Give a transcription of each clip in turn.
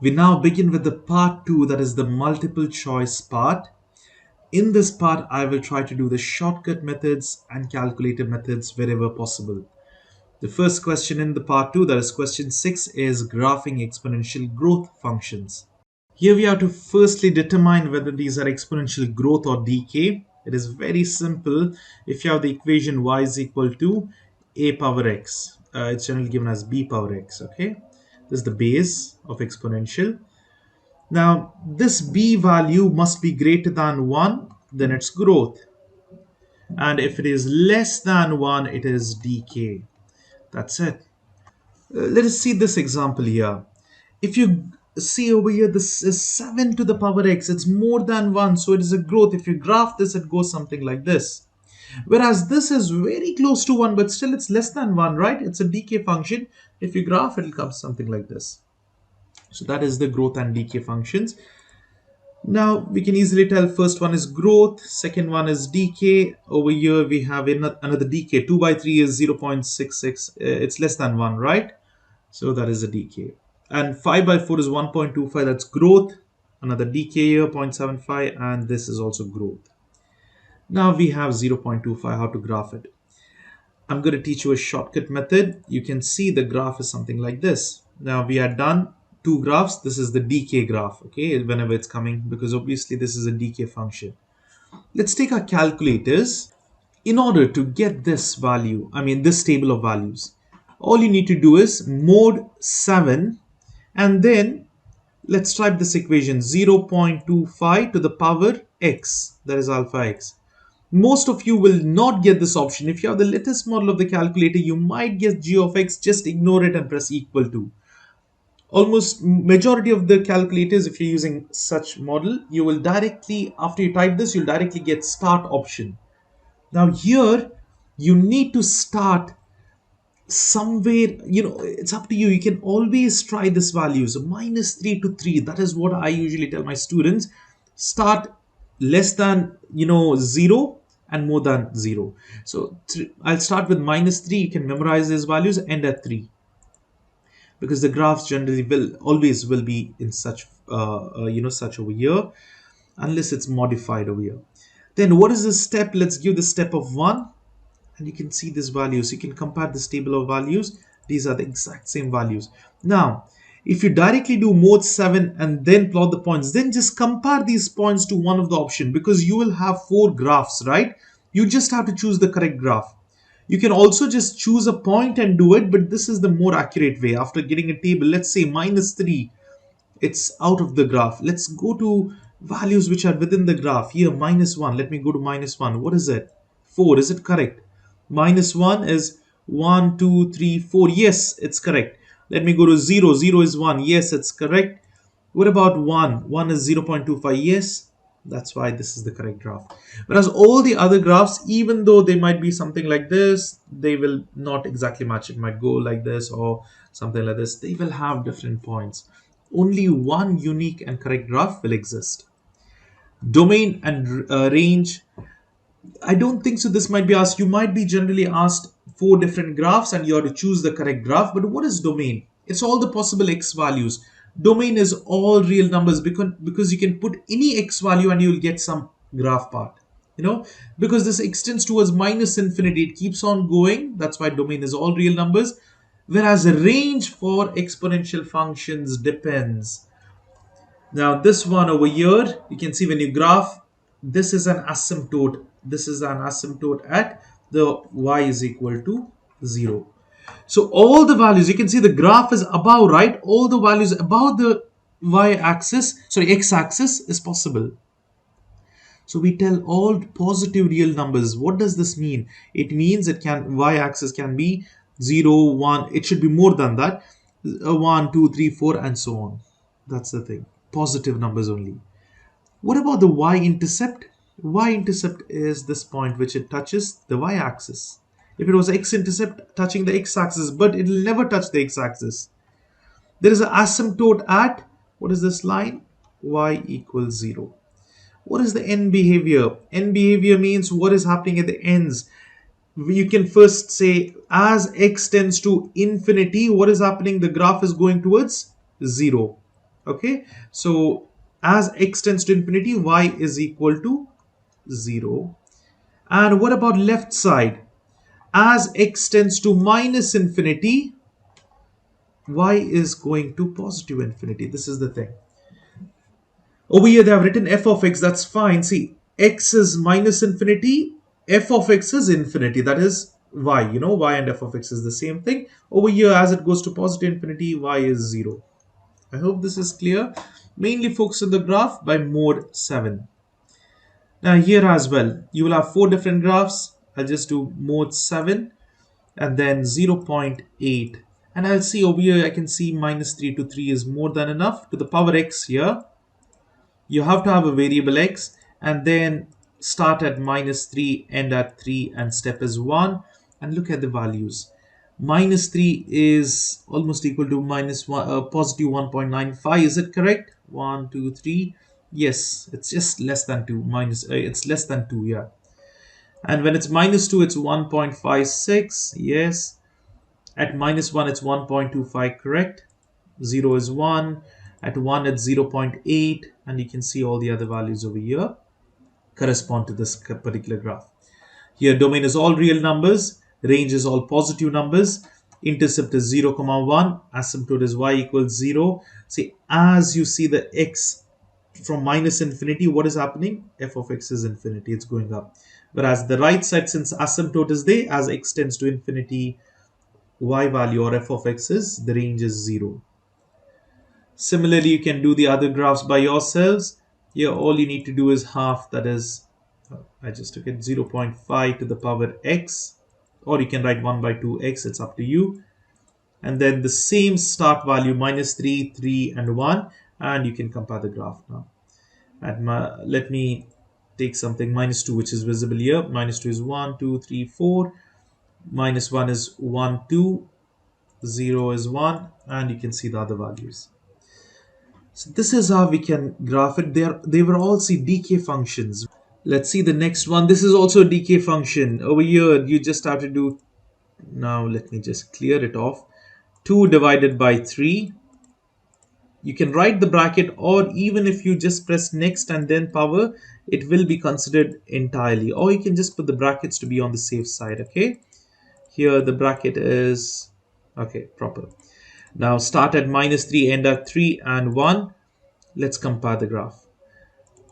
We now begin with the part 2, that is the multiple choice part. In this part, I will try to do the shortcut methods and calculator methods wherever possible. The first question in the part 2, that is question 6, is graphing exponential growth functions. Here we have to firstly determine whether these are exponential growth or decay. It is very simple. If you have the equation y is equal to a power x, it's generally given as b power x, okay? This is the base of exponential. Now, this b value must be greater than 1, then it's growth. And if it is less than 1, it is decay. That's it. Let us see this example here. If you see over here, this is 7 to the power x. It's more than 1, so it is a growth. If you graph this, it goes something like this. Whereas this is very close to 1, but still it's less than 1, right? It's a decay function. If you graph, it'll come something like this. So that is the growth and decay functions. Now we can easily tell first one is growth, second one is decay. Over here we have another decay. 2 by 3 is 0.66. It's less than 1, right? So that is a decay. And 5 by 4 is 1.25. That's growth. Another decay here, 0.75. And this is also growth. Now we have 0.25. How to graph it? I'm going to teach you a shortcut method. You can see the graph is something like this. Now we are done two graphs. This is the decay graph, okay, whenever it's coming, because obviously this is a decay function. Let's take our calculators. In order to get this value, this table of values, all you need to do is mod 7, and then let's type this equation 0.25 to the power x, that is alpha x. Most of you will not get this option. If you have the latest model of the calculator, you might guess g of x. Just ignore it and press equal to. Almost majority of the calculators, if you're using such model, you will directly, after you type this, you'll directly get start option. Now here, you need to start somewhere, it's up to you. You can always try this value. So -3 to 3, that is what I usually tell my students. Start less than, 0 and more than 0. So I'll start with -3. You can memorize these values, end at 3. Because the graphs generally always will be in such, such over here, unless it's modified over here. Then what is the step? Let's give the step of 1. And you can see these values. You can compare this table of values. These are the exact same values. Now, if you directly do mod 7 and then plot the points, then just compare these points to one of the option, because you will have 4 graphs, right? You just have to choose the correct graph. You can also just choose a point and do it, but this is the more accurate way. After getting a table, let's say -3, it's out of the graph. Let's go to values which are within the graph. Here, -1. Let me go to -1. What is it? 4. Is it correct? -1 is 1, 2, 3, 4. Yes, it's correct. Let me go to 0. 0 is 1. Yes, it's correct. What about 1? 1 is 0.25. Yes, that's why this is the correct graph. Whereas all the other graphs, even though they might be something like this, they will not exactly match. It might go like this or something like this. They will have different points. Only one unique and correct graph will exist. Domain and range. I don't think so. This might be asked. You might be generally asked 4 different graphs and you have to choose the correct graph. But what is domain? It's all the possible x values. Domain is all real numbers, because you can put any x value and you will get some graph part. Because this extends towards -infinity. It keeps on going. That's why domain is all real numbers. Whereas the range for exponential functions depends. Now this one over here, you can see when you graph, this is an asymptote. This is an asymptote at the y is equal to 0. So all the values, you can see the graph is above, right? All the values above the x-axis is possible. So we tell all positive real numbers. What does this mean? It means y-axis can be 0, 1. It should be more than that. 1, 2, 3, 4, and so on. That's the thing. Positive numbers only. What about the y-intercept? Y-intercept is this point which it touches the y-axis. If it was x-intercept, touching the x-axis, but it will never touch the x-axis. There is an asymptote at, what is this line? Y equals 0. What is the end behavior? End behavior means what is happening at the ends. You can first say, as x tends to infinity, what is happening? The graph is going towards 0. Okay, so as x tends to infinity, y is equal to 0. And what about left side? As x tends to minus infinity, y is going to positive infinity. This is the thing. Over here, they have written f of x. That's fine. See, x is minus infinity, f of x is infinity. That is y. You know, y and f of x is the same thing. Over here, as it goes to positive infinity, y is 0. I hope this is clear. Mainly focus on the graph by mode 7. Now, here as well, you will have 4 different graphs. I'll just do mode 7 and then 0.8. And I'll see over here, I can see minus 3 to 3 is more than enough. To the power x here, you have to have a variable x and then start at minus 3, end at 3, and step is 1. And look at the values. Minus 3 is almost equal to minus 1, positive 1.95. Is it correct? 1, 2, 3. Yes, it's just less than 2. It's less than 2, yeah. And when it's minus 2, it's 1.56. Yes. At minus 1, it's 1.25, correct? 0 is 1. At 1, it's 0.8. And you can see all the other values over here correspond to this particular graph. Here, domain is all real numbers. Range is all positive numbers. Intercept is 0, 1. Asymptote is y equals 0. See, as you see the x from minus infinity, what is happening? F of x is infinity. It's going up. Whereas the right side, since asymptote is there, as x tends to infinity, y value or f of x is, the range is 0. Similarly, you can do the other graphs by yourselves. Here, all you need to do is half, that is, I just took it 0.5 to the power x, or you can write 1 by 2x, it's up to you. And then the same start value, minus 3, 3, and 1, and you can compare the graph now. Let me take something, minus 2, which is visible here. Minus 2 is 1, 2, 3, 4. Minus 1 is 1, 2. 0 is 1, and you can see the other values. So this is how we can graph it. They were all see decay functions. Let's see the next one. This is also a decay function. Over here, you just have to do, now let me just clear it off. 2 divided by 3. You can write the bracket, or even if you just press next and then power, it will be considered entirely. Or you can just put the brackets to be on the safe side, okay? Here the bracket is, okay, proper. Now start at minus 3, end at 3 and 1. Let's compare the graph.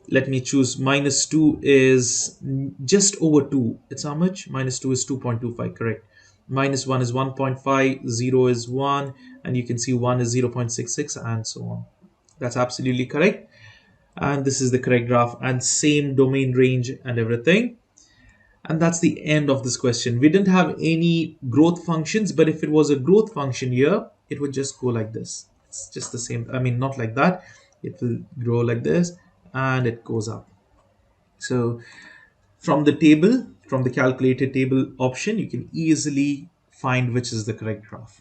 Let me choose minus 2 is just over 2. It's how much? Minus 2 is 2.25, correct. Minus 1 is 1.5, 0 is 1, and you can see 1 is 0.66 and so on. That's absolutely correct. And this is the correct graph and same domain range and everything. And that's the end of this question. We didn't have any growth functions, but if it was a growth function here, it would just go like this. It's just the same. I mean, not like that. It will grow like this and it goes up. So from the table, from the calculated table option, you can easily find which is the correct graph.